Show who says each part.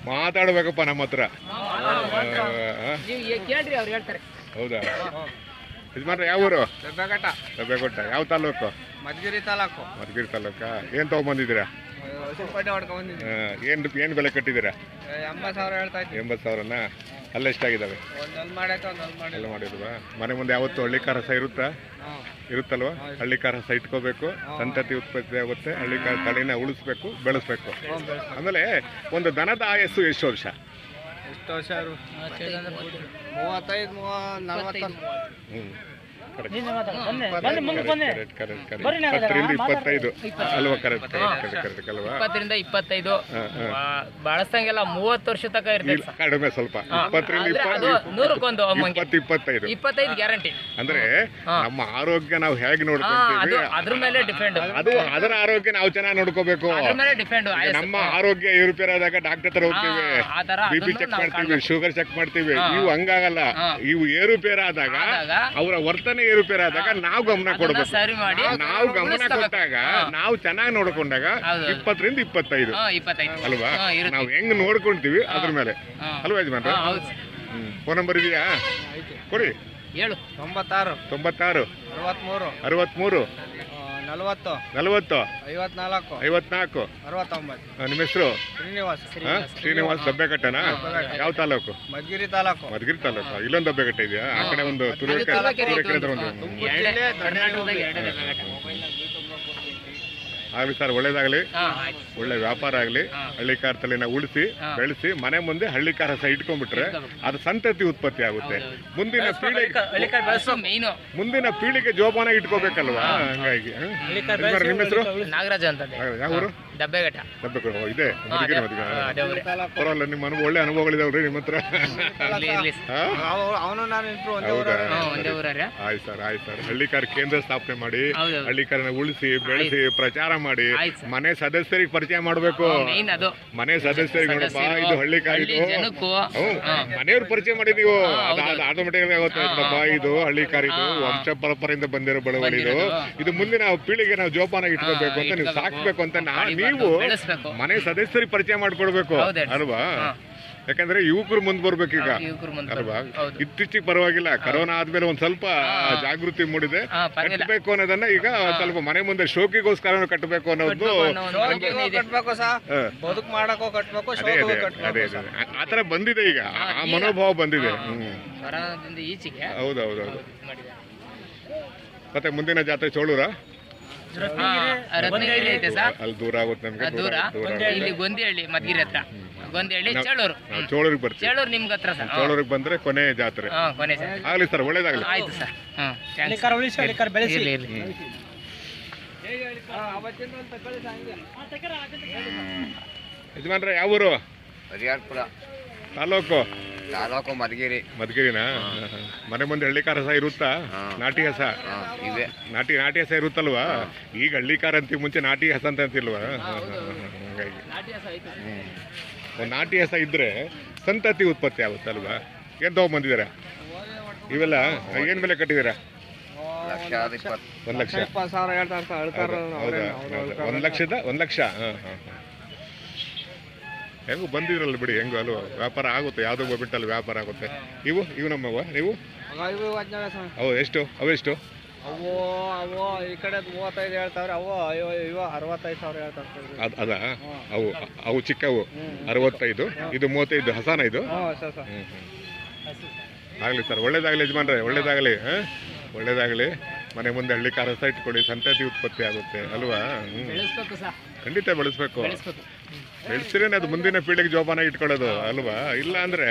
Speaker 1: ಮಾತಾಡ್ಬೇಕಪ್ಪ ನಮ್ಮ ಹತ್ರ. ಹೌದಾ? ಯಜಮಾನ್ರೆ ಯಾವ ಊರು? ದಬ್ಬೆಕೊಟ್ಟ. ಯಾವ ತಾಲೂಕು?
Speaker 2: ಮಧುಗಿರಿ ತಾಲೂಕು.
Speaker 1: ಮಧುಗಿರಿ ತಾಲೂಕಾ? ಏನು ತೊಗೊಂಬಂದಿದ್ದೀರಾ? ಏನು ಬೆಲೆ ಕಟ್ಟಿದ್ದೀರಾ?
Speaker 2: 80,000 ಹೇಳ್ತಾ ಇದ್ದೀವಿ.
Speaker 1: 80,000ನಾ? ಅಲ್ಲೆಷ್ಟಾಗಿದ್ದಾವೆ? ಎಲ್ಲ ಮಾಡಿಲ್ವಾ? ಮನೆ ಮುಂದೆ ಯಾವತ್ತು ಹಳ್ಳಿಕಾರ ರಸ ಇರುತ್ತಲ್ವ? ಹಳ್ಳಿಕಾರ ರಸ ಇಟ್ಕೋಬೇಕು, ಸಂತತಿ ಉತ್ಪತ್ತಿ ಆಗುತ್ತೆ. ಹಳ್ಳಿಕಾರ ತಳಿನ ಉಳಿಸ್ಬೇಕು, ಬೆಳೆಸ್ಬೇಕು. ಆಮೇಲೆ ಒಂದು ದನದ ಆಯಸ್ಸು ಎಷ್ಟು ವರ್ಷ?
Speaker 2: ಎಷ್ಟು ವರ್ಷ? 35, 40.
Speaker 1: ಕರೆಕ್ಟ್. 25 ಅಲ್ವಾ? ಕರೆಕ್ಟ್ ಅಲ್ವಾ?
Speaker 3: 20ರಿಂದ 25 ಬಳಸಂಗೆಲ್ಲ 30 ವರ್ಷ ತನಕ ಇರ್ತದೆ.
Speaker 1: ಕಡಿಮೆ ಸ್ವಲ್ಪ. 20ರಿಂದ 25
Speaker 3: ಗ್ಯಾರಂಟಿ.
Speaker 1: ಅಂದ್ರೆ ನಮ್ಮ ಆರೋಗ್ಯ ನಾವು ಹೇಗೆ ನೋಡ್ಕೊಂತೀವಿ
Speaker 3: ಅದ್ರ ಮೇಲೆ ಡಿಪೆಂಡ್.
Speaker 1: ಅದು ಅದರ ಆರೋಗ್ಯ ನಾವು ಚೆನ್ನಾಗಿ ನೋಡ್ಕೋಬೇಕು. ನಮ್ಮ ಆರೋಗ್ಯ ಏರುಪೇರಾದಾಗ ಡಾಕ್ಟರ್ ಹತ್ರ ಹೋಗ್ತೀವಿ, BP ಚೆಕ್ ಮಾಡ್ತೀವಿ, ಶುಗರ್ ಚೆಕ್ ಮಾಡ್ತೀವಿ. ಇವು ಹಂಗಾಗಲ್ಲ. ಇವು ಏರುಪೇರಾದಾಗ ಅವರ ವರ್ತನೆ ಏರುಪೇರಾದಾಗ ನಾವು ಗಮನ ಕೊಡಬೇಕು. ನಾವು ಗಮನ ಕೊಟ್ಟಾಗ ನಾವು ಚೆನ್ನಾಗಿ ನೋಡ್ಕೊಂಡಾಗ 20ರಿಂದ 25 ಅಲ್ವಾ? ನಾವು ಹೆಂಗ್ ನೋಡ್ಕೊಂತೀವಿ ಅದ್ರ ಮೇಲೆ ಅಲ್ವಾ ಯಜಮಾನ್ರ? ಫೋನ್ ನಂಬರ್ ಇದೆಯಾ? ಕೊಡಿ.
Speaker 2: 96
Speaker 1: 63
Speaker 2: 40
Speaker 1: 54
Speaker 2: 54 69.
Speaker 1: ನಿಮ್ಮ ಹೆಸರು?
Speaker 2: ಶ್ರೀನಿವಾಸ್.
Speaker 1: ದಬ್ಬೆಕಟ್ಟನಾ? ಯಾವ ತಾಲೂಕು?
Speaker 2: ಮಧುಗಿರಿ ತಾಲೂಕು.
Speaker 1: ಮಧುಗಿರಿ ತಾಲೂಕು. ಇಲ್ಲೊಂದು ದಬ್ಬೆಕಟ್ಟೆ ಇದೆಯಾ? ಆ ಕಡೆ ಒಂದು ತುರುವೇಕೆರೆ ಒಂದು. ಆಗಲಿ ಸರ್, ಒಳ್ಳೇದಾಗಲಿ, ಒಳ್ಳೆ ವ್ಯಾಪಾರ ಆಗಲಿ. ಹಳ್ಳಿಕಾರ ತಳಿನ ಉಳಿಸಿ ಬೆಳೆಸಿ ಮನೆ ಮುಂದೆ ಹಳ್ಳಿಕಾರ ರಸ ಇಟ್ಕೊಂಡ್ಬಿಟ್ರೆ ಅದು ಸಂತತಿ ಉತ್ಪತ್ತಿ ಆಗುತ್ತೆ. ಮುಂದಿನ ಪೀಳಿಗೆ ಜೋಪಾನ ಇಟ್ಕೋಬೇಕಲ್ವಾ? ಹಂಗಾಗಿ ನಿಮ್ಮ ಹೆಸರು?
Speaker 3: ನಾಗರಾಜ್ ಅಂತ.
Speaker 1: ಯಾವ ಊರು?
Speaker 3: ದಬ್ಬೆಘಟ್ಟ.
Speaker 1: ಇದೆ ಪರವಾಗಿಲ್ಲ. ನಿಮ್ಮ ಅನುಭವ ಒಳ್ಳೆ ಅನುಭವಗಳಿದಾವ್ರಿ ನಿಮ್ಮ ಹತ್ರ? ಆಯ್ತು ಸರ್, ಆಯ್ತು ಸರ್. ಹಳ್ಳಿಕಾರ ಕೇಂದ್ರ ಸ್ಥಾಪನೆ ಮಾಡಿ ಹಳ್ಳಿಕಾರನ ಉಳಿಸಿ ಬೆಳೆಸಿ ಪ್ರಚಾರ ಮಾಡಿ ಮನೆ ಸದಸ್ಯರಿಗೆ ಪರಿಚಯ ಮಾಡಬೇಕು. ಮನೆ ಸದಸ್ಯರಿಗೆ ನೋಡಪ್ಪ ಇದು ಹಳ್ಳಿಕಾರ, ಇದು ಮನೆಯವ್ರ ಪರಿಚಯ ಮಾಡಿ ನೀವು ಆಟೋಮೆಟಿಕ್ ಆಗುತ್ತಪ್ಪ ಇದು ಹಳ್ಳಿಕಾರ, ಇದು ವಂಶ ಪರಂಪರೆಯಿಂದ ಬಂದಿರೋ ಬಳವಳಿ, ಇದು ಮುಂದಿನ ಪೀಳಿಗೆ ನಾವು ಜೋಪಾನ ಇಟ್ಕೋಬೇಕು ಅಂತ ನೀವು ಸಾಕ್ಬೇಕು ಅಂತ ನೀವು ಮನೆ ಸದಸ್ಯರಿಗೆ ಪರಿಚಯ ಮಾಡ್ಕೊಡ್ಬೇಕು ಅಲ್ವಾ? ಯಾಕಂದ್ರೆ ಯುವಕರು ಮುಂದ್ ಬರ್ಬೇಕೀಗ ಅಲ್ವಾ? ಇತ್ತೀಚಿಗೆ ಪರವಾಗಿಲ್ಲ, ಕರೋನಾ ಆದ್ಮೇಲೆ ಒಂದ್ ಸ್ವಲ್ಪ ಜಾಗೃತಿ ಮೂಡಿದೆ. ಕಟ್ಟಬೇಕು ಅನ್ನೋದನ್ನ ಈಗ ಸ್ವಲ್ಪ ಮನೆ ಮುಂದೆ ಶೋಕಿಗೋಸ್ಕರ ಕಟ್ಟಬೇಕು ಅನ್ನೋದು ಆತರ ಬಂದಿದೆ ಈಗ, ಆ ಮನೋಭಾವ ಬಂದಿದೆ. ಹೌದೌದೌದು. ಮತ್ತೆ ಮುಂದಿನ ಜಾತ್ರೆ ಚೋಳೂರ? ಅಲ್ಲಿ ದೂರ ಆಗುತ್ತೆ ನಮ್ಗೆ.
Speaker 3: ಇಲ್ಲಿ ಗೊಂದಿಹಳ್ಳಿ, ಮಧುಗಿರಿ ಹತ್ರ ಗೊಂದಿಹಳ್ಳಿ, ಚೇಳೂರು.
Speaker 1: ಚೋಳೂರಿಗೆ ಬರ್ತೀವಿ.
Speaker 3: ಚೇಳೂರು ನಿಮ್ಗೆ ಹತ್ರ ಸರ್.
Speaker 1: ಚೋಳೂರಿಗೆ ಬಂದ್ರೆ ಕೊನೆ ಜಾತ್ರೆ. ಆಗ್ಲಿ ಸರ್, ಒಳ್ಳೇದಾಗ್ಲಿ.
Speaker 3: ಆಯ್ತು ಸರ್.
Speaker 1: ಯಜಮಾನ್ರೆ ಯಾವ ಊರು?
Speaker 2: ಹರಿಹರಪುರ
Speaker 1: ತಾಲೂಕು?
Speaker 2: ತಾಲೂಕು ಮಧುಗಿರಿ.
Speaker 1: ಮಧುಗಿರಿನಾ? ಮನೆ ಮುಂದೆ ಹಳ್ಳಿಕಾರ ಹಸ ಇರುತ್ತಾ? ನಾಟಿ ಹಸ
Speaker 2: ಇದೆ.
Speaker 1: ನಾಟಿ ಹಸ ಇರುತ್ತಲ್ವಾ? ಈಗ ಹಳ್ಳಿಕಾರ ಅಂತೀವಿ, ಮುಂಚೆ ನಾಟಿ ಹಸ ಅಂತ ಅಂತಿಲ್ವಾ? ಹಂಗಾಗಿ ಒಂದು ನಾಟಿ ಹಸ ಇದ್ರೆ ಸಂತತಿ ಉತ್ಪತ್ತಿ ಆಗುತ್ತಲ್ವಾ? ಏನ್ ತಗೊಂಡ್ಬಂದಿದ್ದೀರಾ ಇವೆಲ್ಲ? ಏನ್ ಬೆಲೆ ಕಟ್ಟಿದ್ದೀರಾ? 1 ಲಕ್ಷ. 1 ಲಕ್ಷ. ಹೆಂಗು ಬಂದಿದ್ರಲ್ಲ ಬಿಡಿ, ಹೆಂಗು ಅಲ್ವ? ವ್ಯಾಪಾರ ಆಗುತ್ತೆ, ಯಾವುದೋ ಬಿಟ್ಟಲ್ಲಿ ವ್ಯಾಪಾರ ಆಗುತ್ತೆ. ಇವು ನಮ್ಮವ? ನೀವು ಎಷ್ಟು? ಅವೆಷ್ಟು?
Speaker 2: ಈ ಕಡೆ 35 ಹೇಳ್ತಾವ್ರೆ, ಅವು 65,000 ಹೇಳ್ತಾರೆ.
Speaker 1: ಅದಾ? ಅವು ಚಿಕ್ಕವು 65, ಇದು 35. ಹಸಾನ ಇದು? ಆಗ್ಲಿ ಸರ್, ಒಳ್ಳೇದಾಗಲಿ ಯಜಮಾನ್ರೆ, ಒಳ್ಳೇದಾಗಲಿ. ಒಳ್ಳೇದಾಗಲಿ. ಮನೆ ಮುಂದೆ ಹಳ್ಳಿಕಾರ ರಸ ಇಟ್ಕೊಳ್ಳಿ, ಸಂತತಿ ಉತ್ಪತ್ತಿ ಆಗುತ್ತೆ ಅಲ್ವಾ? ಖಂಡಿತ ಬೆಳೆಸ್ಬೇಕು. ಬೆಳೆಸಿದ್ರೆ ಅದು ಮುಂದಿನ ಪೀಳಿಗೆ ಜೋಪಾನ ಇಟ್ಕೊಳ್ಳೋದು ಅಲ್ವಾ? ಇಲ್ಲ ಅಂದ್ರೆ